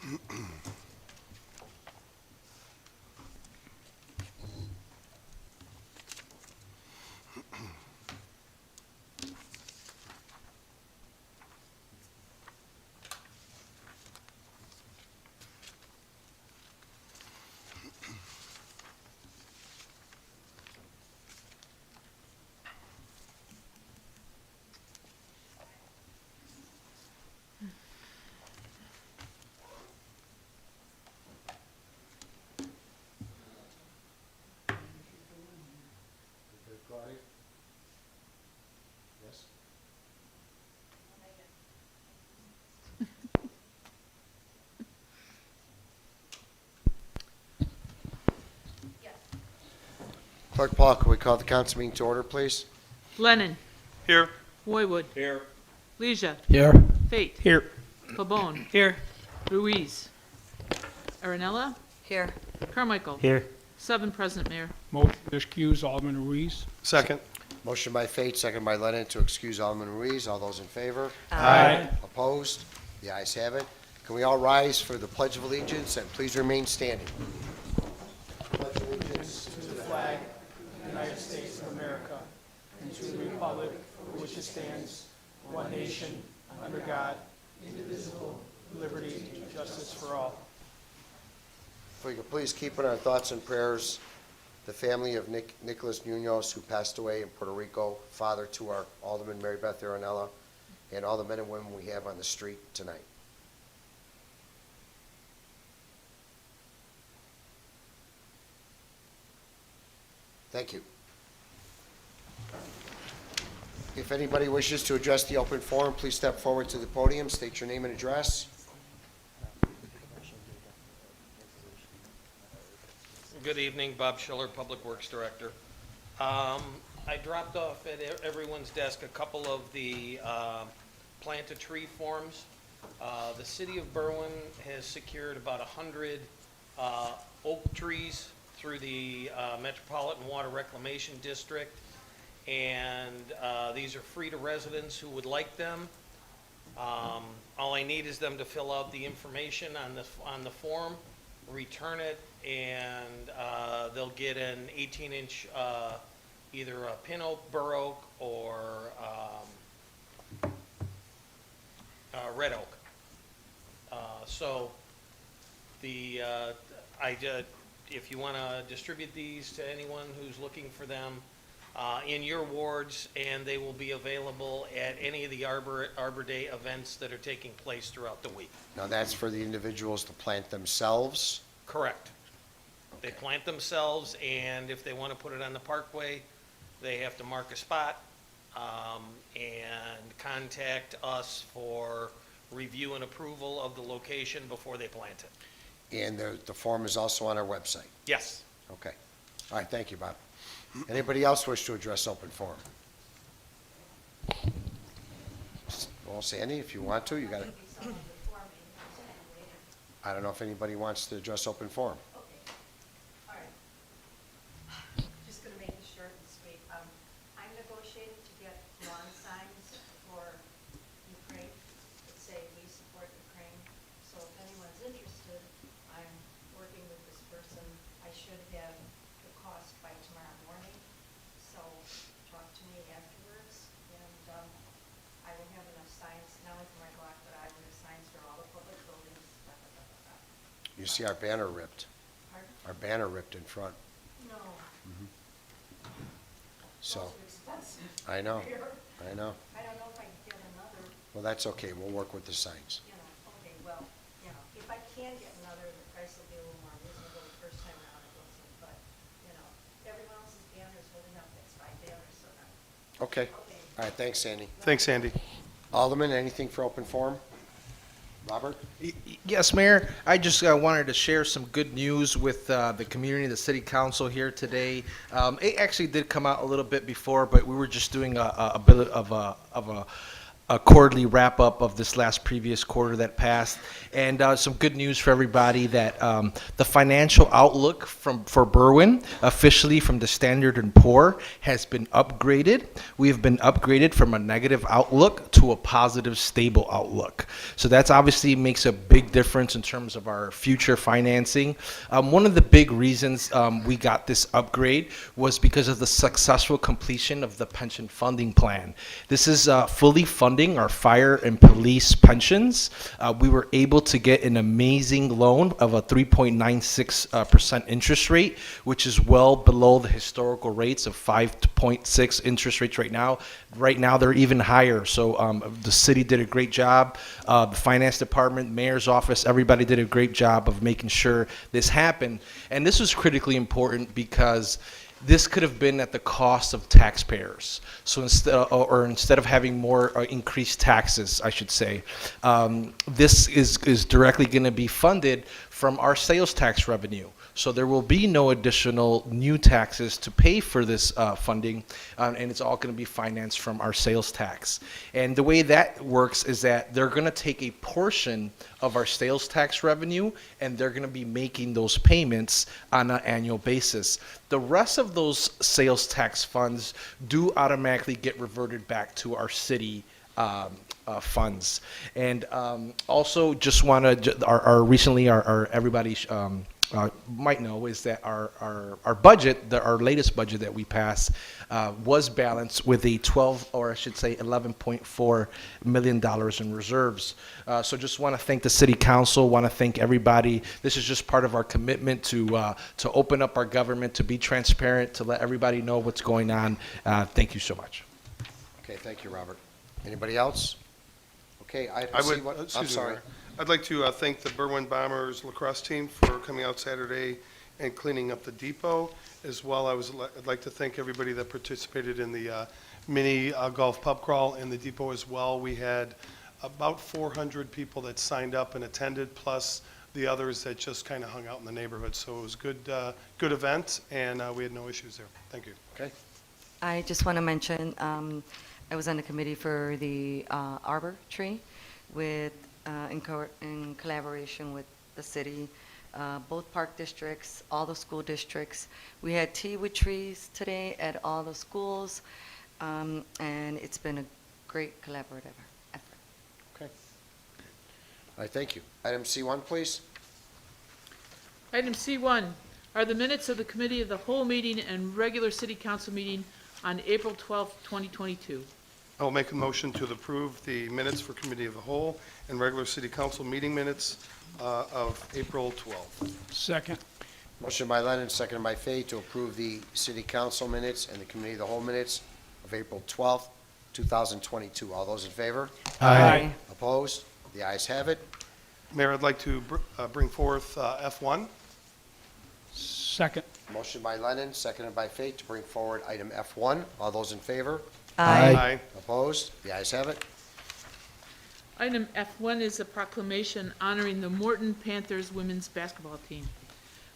Yes? Clerk Paul, can we call the council meeting to order, please? Lennon. Here. Roywood. Here. Leisure. Here. Fate. Here. Pabon. Here. Ruiz. Aranella. Here. Carmichael. Here. 7 present, Mayor. Motion to excuse Alderman Ruiz. Second. Motion by Fate, second by Lennon to excuse Alderman Ruiz. All those in favor? Aye. Opposed? The ayes have it. Can we all rise for the Pledge of Allegiance and please remain standing? Pledge of allegiance to the flag United States of America, and to the republic for which it stands, one nation, under God, indivisible, liberty and justice for all. If we could please keep in our thoughts and prayers the family of Nicholas Munoz, who passed away in Puerto Rico, father to our Alderman Mary Beth Aranella, and all the men and women we have on the street tonight. Thank you. If anybody wishes to address the open forum, please step forward to the podium, state your name and address. Good evening, Bob Schiller, Public Works Director. I dropped off at everyone's desk a couple of the plant a tree forms. The city of Berwyn has secured about 100 oak trees through the Metropolitan Water Reclamation District, and these are free to residents who would like them. All I need is them to fill out the information on the form, return it, and they'll get an 18-inch either a pin oak, bur oak, or red oak. So the if you want to distribute these to anyone who's looking for them in your wards, and they will be available at any of the Arbor Day events that are taking place throughout the week. Now, that's for the individuals to plant themselves? Correct. They plant themselves, and if they want to put it on the parkway, they have to mark a spot and contact us for review and approval of the location before they plant it. And the form is also on our website? Yes. Okay. All right, thank you, Bob. Anybody else wish to address open forum? Well, Sandy, if you want to, you got it. I don't know if anybody wants to address open forum. All right. Just going to make it short and sweet. I'm negotiating to get lawn signs for Ukraine that say we support Ukraine. So if anyone's interested, I'm working with this person. I should have the cost by tomorrow morning. So talk to me afterwards, and I will have enough signs, not only for my block, but I will have signs for all the public buildings. You see our banner ripped. Pardon? Our banner ripped in front. No. So, Those are expensive. I know, Here. I know. I don't know if I can get another, Well, that's okay. We'll work with the signs. okay, well, if I can get another, the price will be a little more reasonable the first time around it wasn't, but, everyone else's banner is holding up, that's my banner, so now. Okay. Okay. All right, thanks, Sandy. Thanks, Sandy. Alderman, anything for open forum? Robert? Yes, Mayor. I just wanted to share some good news with the community, the city council here today. It actually did come out a little bit before, but we were just doing a bit of a a quarterly wrap-up of this previous quarter that passed, and some good news for everybody that the financial outlook for Berwyn, officially from the Standard & Poor, has been upgraded. We have been upgraded from a negative outlook to a positive, stable outlook. So that's obviously makes a big difference in terms of our future financing. One of the big reasons we got this upgrade was because of the successful completion of the pension funding plan. This is fully funding our fire and police pensions. We were able to get an amazing loan of a 3.96% interest rate, which is well below the historical rates of 5.6 interest rates right now. Right now, they're even higher. So the city did a great job. The finance department, mayor's office, everybody did a great job of making sure this happened. And this was critically important because this could have been at the cost of taxpayers. So instead of having more increased taxes, I should say, this is directly going to be funded from our sales tax revenue. So there will be no additional new taxes to pay for this funding, and it's all going to be financed from our sales tax. And the way that works is that they're going to take a portion of our sales tax revenue, and they're going to be making those payments on an annual basis. The rest of those sales tax funds do automatically get reverted back to our city funds. And also just want to, recently everybody might know is that our budget, our latest budget that we passed, was balanced with a $11.4 million in reserves. So just want to thank the City Council, want to thank everybody. This is just part of our commitment to open up our government, to be transparent, to let everybody know what's going on. Thank you so much. Okay, thank you, Robert. Anybody else? Okay, I I'm would, sorry. I'd like to thank the Berwyn Bombers lacrosse team for coming out Saturday and cleaning up the depot. As well, I'd like to thank everybody that participated in the mini golf pub crawl in the depot as well. We had about 400 people that signed up and attended, plus the others that just kind of hung out in the neighborhood. So it was a good event, and we had no issues there. Thank you. Okay. I just want to mention, I was on the committee for the arbor tree with, in collaboration with the city, both park districts, all the school districts. We had tea with trees today at all the schools, and it's been a great collaborative effort. Okay. All right, thank you. Item C1, please. Item C1 are the minutes of the Committee of the Whole meeting and regular City Council meeting on April 12th, 2022. I will make a motion to approve the minutes for Committee of the Whole and regular City Council meeting minutes of April 12th. Second. Motion by Lennon, seconded by Fay to approve the City Council minutes and the Committee of the Whole minutes of April 12th, 2022. All those in favor? Aye. Opposed? The ayes have it. Mayor, I'd like to bring forth F1. Second. Motion by Lennon, seconded by Fay to bring forward item F1. All those in favor? Aye. Opposed? The ayes have it. Item F1 is a proclamation honoring the Morton Panthers women's basketball team.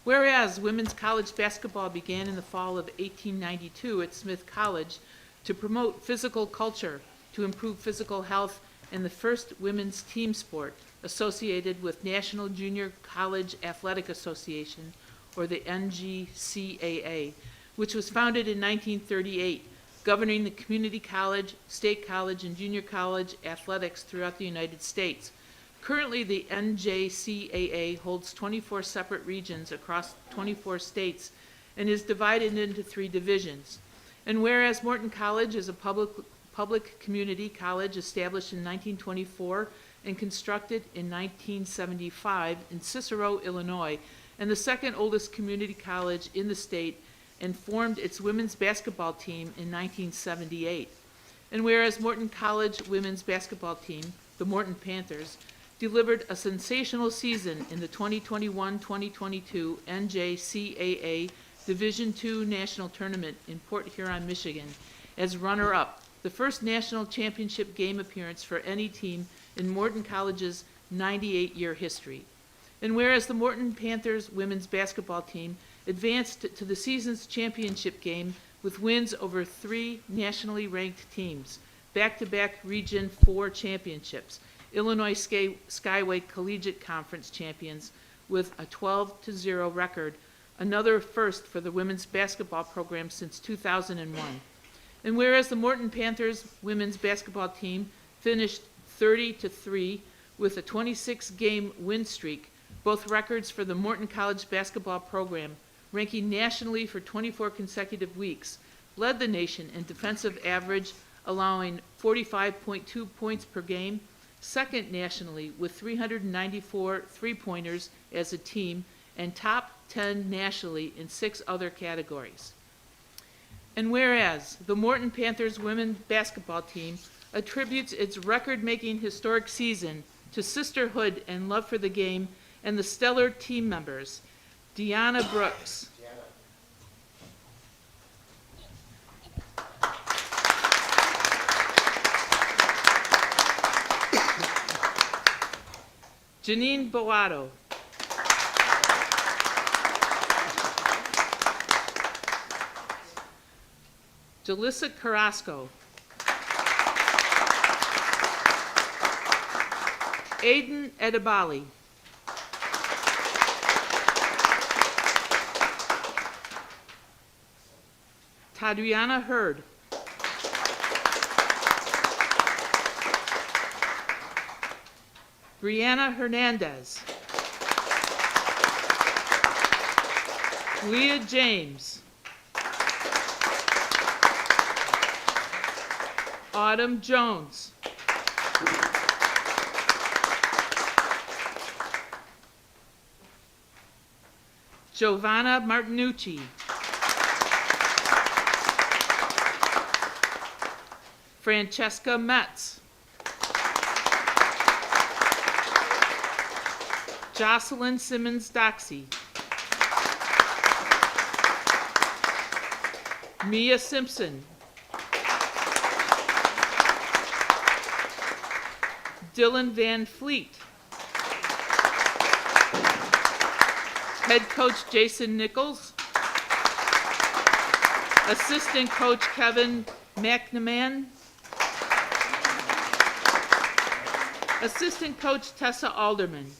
Whereas women's college basketball began in the fall of 1892 at Smith College to promote physical culture, to improve physical health, and the first women's team sport associated with National Junior College Athletic Association, or the NJCAA, which was founded in 1938, governing the community college, state college, and junior college athletics throughout the United States. Currently, the NJCAA holds 24 separate regions across 24 states and is divided into 3 divisions. And whereas Morton College is a public community college established in 1924 and constructed in 1975 in Cicero, Illinois, and the second oldest community college in the state, and formed its women's basketball team in 1978. And whereas Morton College women's basketball team, the Morton Panthers, delivered a sensational season in the 2021-2022 NJCAA Division II National Tournament in Port Huron, Michigan, as runner-up, the first national championship game appearance for any team in Morton College's 98-year history. And whereas the Morton Panthers women's basketball team advanced to the season's championship game with wins over 3 nationally ranked teams, back-to-back Region 4 championships. Illinois Skyway Collegiate Conference champions with a 12-0 record, another first for the women's basketball program since 2001. And whereas the Morton Panthers women's basketball team finished 30-3 with a 26-game win streak, both records for the Morton College basketball program, ranking nationally for 24 consecutive weeks, led the nation in defensive average, allowing 45.2 points per game, second nationally with 394 three-pointers as a team, and top 10 nationally in 6 other categories. And whereas the Morton Panthers women's basketball team attributes its record-making historic season to sisterhood and love for the game and the stellar team members, Deanna Brooks, Janine Boato, Jalissa Carrasco, Aiden Edebali, Tadriana Hurd, Brianna Hernandez, Leah James, Autumn Jones, Giovanna Martinucci, Francesca Metz, Jocelyn Simmons-Doxey, Mia Simpson, Dylan Van Fleet, Head Coach Jason Nichols, Assistant Coach Kevin McNamara, Assistant Coach Tessa Alderman,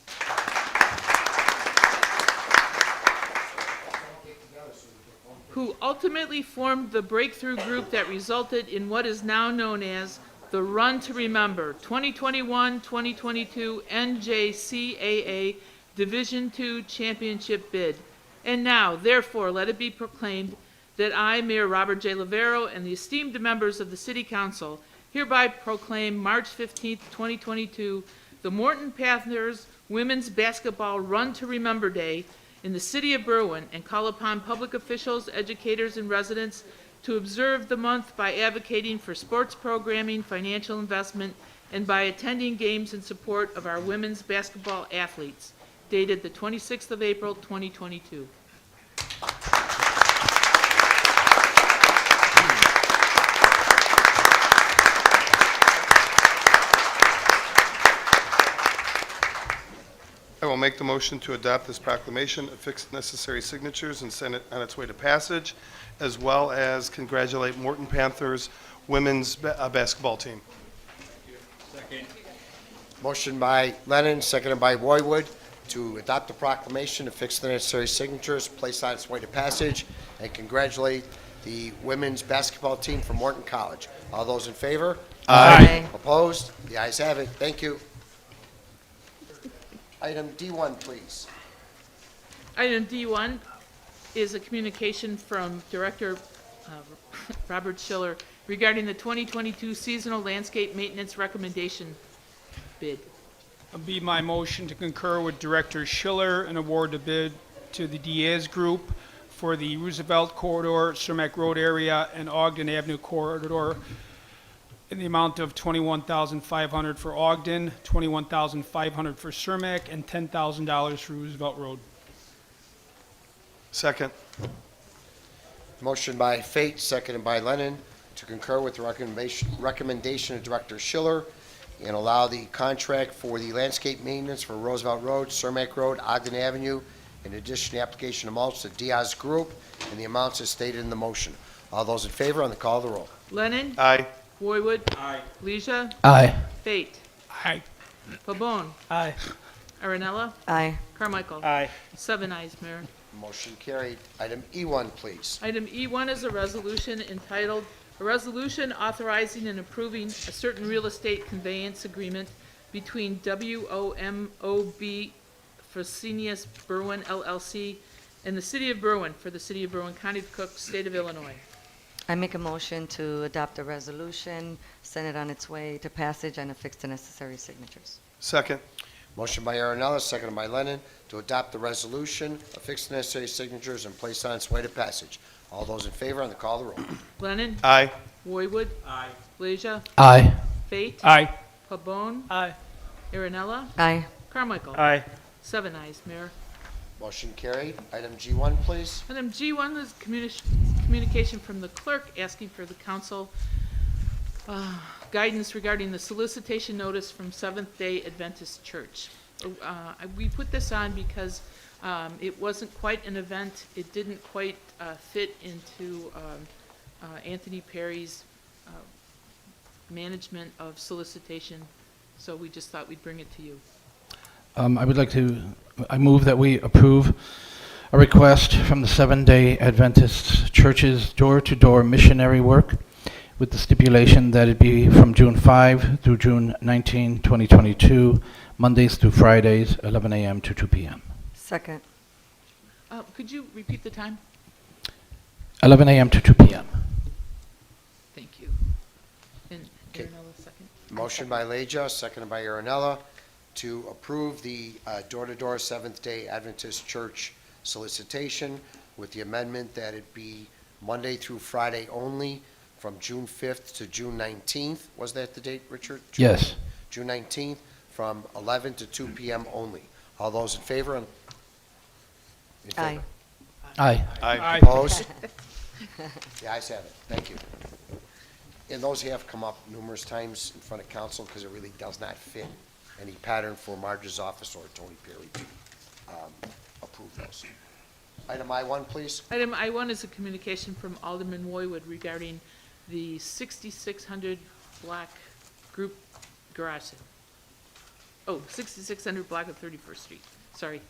who ultimately formed the breakthrough group that resulted in what is now known as the Run to Remember 2021-2022 NJCAA Division II Championship bid. And now, therefore, let it be proclaimed that I, Mayor Robert J. Lavero, and the esteemed members of the City Council hereby proclaim March 15th, 2022, the Morton Panthers Women's Basketball Run to Remember Day in the City of Berwyn, and call upon public officials, educators, and residents to observe the month by advocating for sports programming, financial investment, and by attending games in support of our women's basketball athletes. Dated the 26th of April, 2022. I will make the motion to adopt this proclamation, affix necessary signatures, and send it on its way to passage, as well as congratulate Morton Panthers women's basketball team. Motion by Lennon, seconded by Roywood, to adopt the proclamation, affix the necessary signatures, place on its way to passage, and congratulate the women's basketball team from Morton College. All those in favor? Aye. Opposed? The ayes have it. Thank you. Item D1, please. Item D1 is a communication from Director Robert Schiller regarding the 2022 seasonal landscape maintenance recommendation bid. It'll be my motion to concur with Director Schiller and award the bid to the Diaz Group for the Roosevelt Corridor, Cermak Road area, and Ogden Avenue Corridor in the amount of $21,500 for Ogden, $21,500 for Cermak, and $10,000 for Roosevelt Road. Second. Motion by Fate, seconded by Lennon, to concur with the recommendation of Director Schiller and allow the contract for the landscape maintenance for Roosevelt Road, Cermak Road, Ogden Avenue, in addition to application amounts to Diaz Group, and the amounts as stated in the motion. All those in favor on the call of the roll. Lennon? Aye. Roywood. Aye. Leisure. Aye. Fate. Aye. Pabon. Aye. Aranella. Aye. Carmichael. Aye. 7 ayes, Mayor. Motion carried. Item E1, please. Item E1 is a resolution entitled, "A Resolution Authorizing and Approving a Certain Real Estate Conveyance Agreement Between WOMOB Fresenius Berwyn LLC and the City of Berwyn for the City of Berwyn, County of Cook, State of Illinois." I make a motion to adopt the resolution, send it on its way to passage, and affix the necessary signatures. Second. Motion by Aaronella, seconded by Lennon, to adopt the resolution, affix the necessary signatures, and place on its way to passage. All those in favor on the call of the roll. Lennon. Aye. Roywood. Aye. Leisure. Aye. Fate. Aye. Pabon. Aye. Aaronella. Aye. Carmichael. Aye. 7 ayes, Mayor. Motion carried. Item G1, please. Item G1 is communication from the clerk asking for the council guidance regarding the solicitation notice from Seventh-day Adventist Church. We put this on because it wasn't quite an event. It didn't quite fit into Anthony Perry's management of solicitation, so we just thought we'd bring it to you. I move that we approve a request from the Seventh-day Adventist Church's door-to-door missionary work with the stipulation that it be from June 5 through June 19, 2022, Mondays through Fridays, 11 a.m. to 2 p.m. Second. Could you repeat the time? 11 a.m. to 2 p.m. Thank you. And Okay. Aaronella, second. Motion by Leja, seconded by Aaronella, to approve the door-to-door Seventh-day Adventist Church solicitation with the amendment that it be Monday through Friday only from June 5th to June 19th. Was that the date, Richard? Yes. June 19th, from 11 to 2 p.m. only. All those in favor? In favor? Aye. Aye. Aye. Opposed? The ayes have it. Thank you. And those have come up numerous times in front of council because it really does not fit any pattern for Marge's office or Tony Perry to approve those. Item I1, please. Item I1 is a communication from Alderman Roywood regarding the 6600 block group garage sale. Oh, 6600 block of 31st Street. Sorry.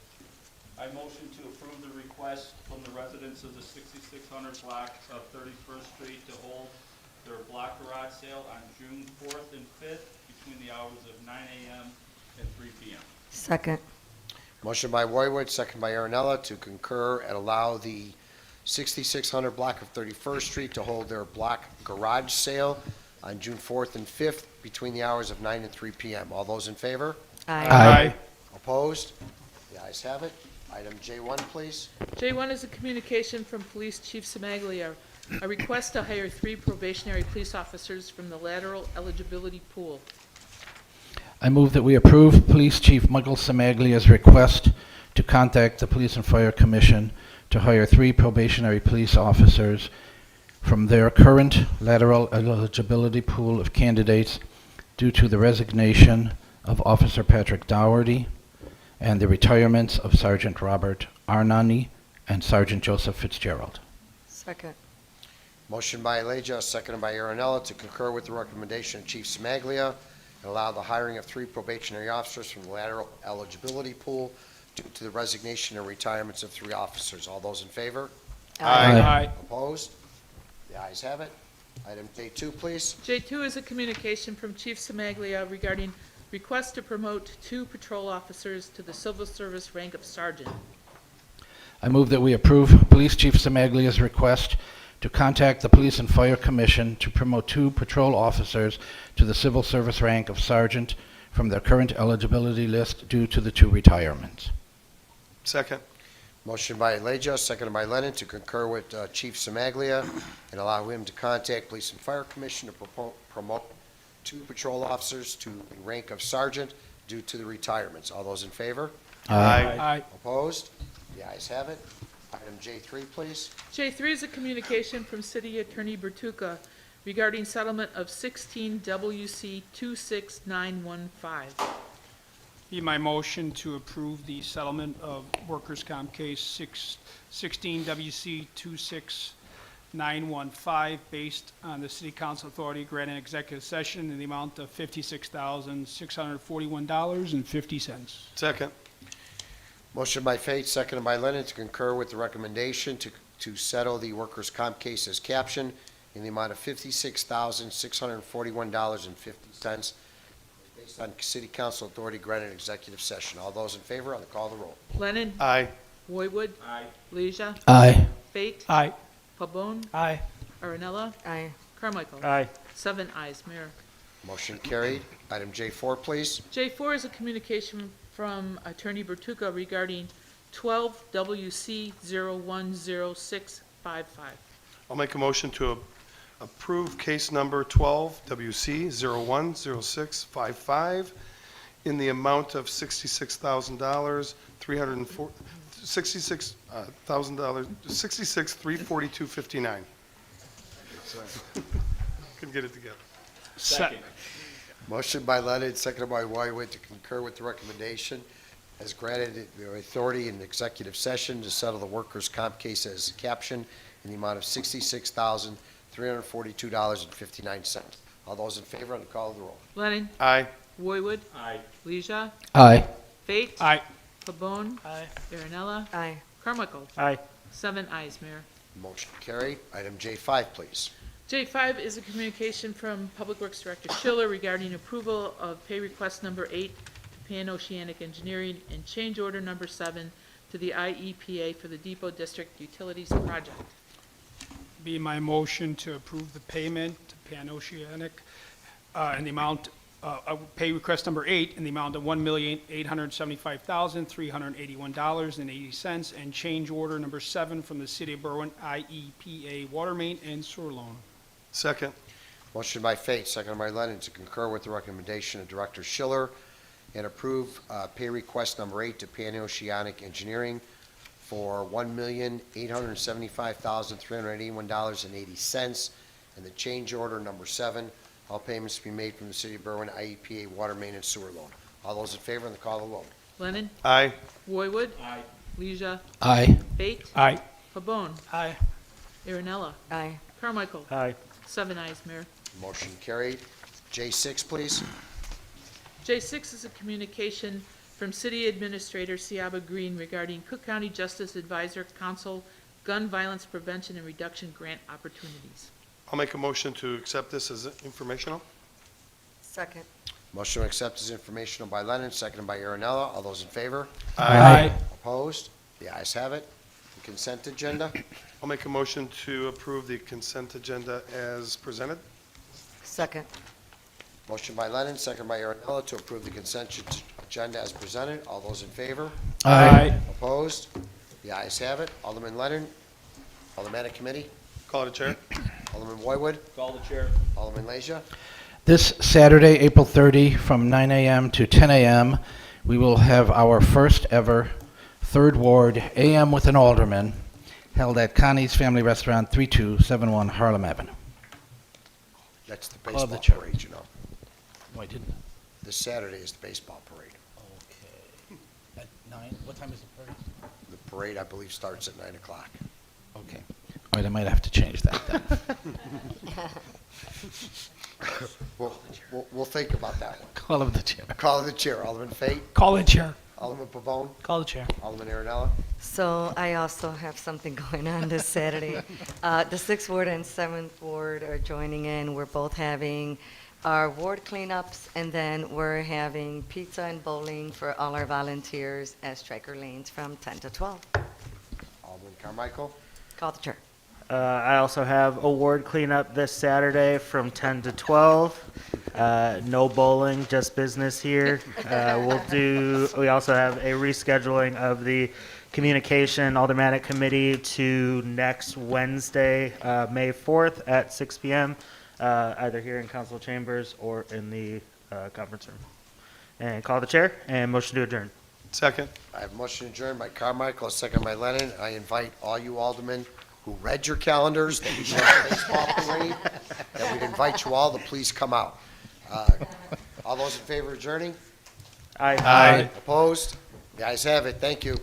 I motion to approve the request from the residents of the 6600 block of 31st Street to hold their block garage sale on June 4th and 5th between the hours of 9 a.m. and 3 p.m. Second. Motion by Roywood, second by Aaronella, to concur and allow the 6600 block of 31st Street to hold their block garage sale on June 4th and 5th between the hours of 9 and 3 p.m. All those in favor? Aye. Opposed? The ayes have it. Item J1, please. J1 is a communication from Police Chief Semaglia, a request to hire 3 probationary police officers from the lateral eligibility pool. I move that we approve Police Chief Michael Samaglia's request to contact the Police and Fire Commission to hire 3 probationary police officers from their current lateral eligibility pool of candidates due to the resignation of Officer Patrick Dougherty and the retirements of Sergeant Robert Arnani and Sergeant Joseph Fitzgerald. Second. Motion by Leja, seconded by Aaronella, to concur with the recommendation of Chief Semaglia and allow the hiring of 3 probationary officers from the lateral eligibility pool due to the resignation and retirements of 3 officers. All those in favor? Aye. Opposed? The ayes have it. Item J2, please. J2 is a communication from Chief Semaglia regarding request to promote 2 patrol officers to the civil service rank of sergeant. I move that we approve Police Chief Samaglia's request to contact the Police and Fire Commission to promote 2 patrol officers to the civil service rank of sergeant from their current eligibility list due to the 2 retirements. Second. Motion by Leja, seconded by Lennon, to concur with Chief Semaglia and allow him to contact Police and Fire Commission to promote 2 patrol officers to the rank of sergeant due to the retirements. All those in favor? Aye. Opposed? The ayes have it. Item J3, please. J3 is a communication from City Attorney Bertuca regarding settlement of 16 WC 26915. Be my motion to approve the settlement of workers' comp case 16 WC 915, based on the City Council authority granted in executive session in the amount of $56,641.50. Second. Motion by Faith, seconded by Lennon, to concur with the recommendation to settle the workers' comp case as captioned in the amount of $56,641.50 based on City Council authority granted in executive session. All those in favor on the call of the roll. Lennon? Aye. Roywood? Aye. Leisure? Aye. Fate? Aye. Pabon? Aye. Arinella? Aye. Carmichael? Aye. 7 ayes, Mayor. Motion carried. Item J4, please. J4 is a communication from Attorney Bertucca regarding 12 WC 010655. I'll make a motion to approve case number 12 WC 010655 in the amount of $66,000, $66,342.59. Couldn't get it together. Second. Motion by Leonard, seconded by Roywood, to concur with the recommendation as granted the authority in executive session to settle the workers' comp case as captioned in the amount of $66,342.59. All those in favor on the call of the roll. Lennon? Aye. Roywood? Aye. Leisure? Aye. Fate? Aye. Pabon? Aye. Arinella? Aye. Carmichael? Aye. 7 ayes, Mayor. Motion carried. Item J5, please. J5 is a communication from Public Works Director Schiller regarding approval of pay request number 8 to Pan Oceanic Engineering and change order number 7 to the IEPA for the Depot District Utilities Project. Be my motion to approve the payment to Pan Oceanic in the amount, pay request number 8 in the amount of $1,875,381.80 and change order number 7 from the City of Berwyn IEPA water main and sewer loan. Second. Motion by Faith, seconded by Lennon, to concur with the recommendation of Director Schiller and approve pay request number 8 to Pan Oceanic Engineering for $1,875,381.80 and the change order number 7. All payments to be made from the City of Berwyn IEPA water main and sewer loan. All those in favor on the call of the roll. Lennon? Aye. Roywood? Aye. Leisure? Aye. Fate? Aye. Pabon? Aye. Arinella? Aye. Carmichael? Aye. 7 ayes, Mayor. Motion carried. J6, please. J6 is a communication from City Administrator Ciaba Green regarding Cook County Justice Advisor Council Gun Violence Prevention and Reduction Grant Opportunities. I'll make a motion to accept this as informational. Second. Motion to accept is informational by Lennon, seconded by Arinella. All those in favor? Aye. Opposed? The ayes have it. The consent agenda. I'll make a motion to approve the consent agenda as presented. Second. Motion by Lennon, seconded by Arinella, to approve the consent agenda as presented. All those in favor? Aye. Opposed? The ayes have it. Alderman Lennon, Aldermanic Committee, Call to chair. Alderman Roywood, Call the chair. Alderman Leisure. This Saturday, April 30, from 9 a.m. to 10 a.m., we will have our first ever Third Ward AM with an Alderman held at Connie's Family Restaurant, 3271 Harlem Avenue. That's the Call the baseball chair. parade, you know. No, I didn't. This Saturday is the baseball parade. Okay. At 9? What time is the parade? The parade, I believe, starts at 9 o'clock. Okay. All right, I might have to change that then. We'll think about that one. Call of the chair. Call of the chair. Alderman Fate, Call the chair. Alderman Pavone, Call the chair. Alderman Arinella. So I also have something going on this Saturday. The 6th Ward and 7th Ward are joining in. We're both having our ward cleanups, and then we're having pizza and bowling for all our volunteers at Striker Lanes from 10 to 12. Alderman Carmichael. Call the chair. I also have a ward cleanup this Saturday from 10 to 12. No bowling, just business here. We also have a rescheduling of the communication aldermanic committee to next Wednesday, May 4th at 6 p.m., either here in council chambers or in the conference room. And call the chair and motion to adjourn. Second. I have motion adjourned by Carmichael, a second by Lennon. I invite all you aldermen who read your calendars that we should have a baseball parade, that we'd invite you all to please come out. All those in favor of adjourning? Aye. Opposed? The ayes have it. Thank you.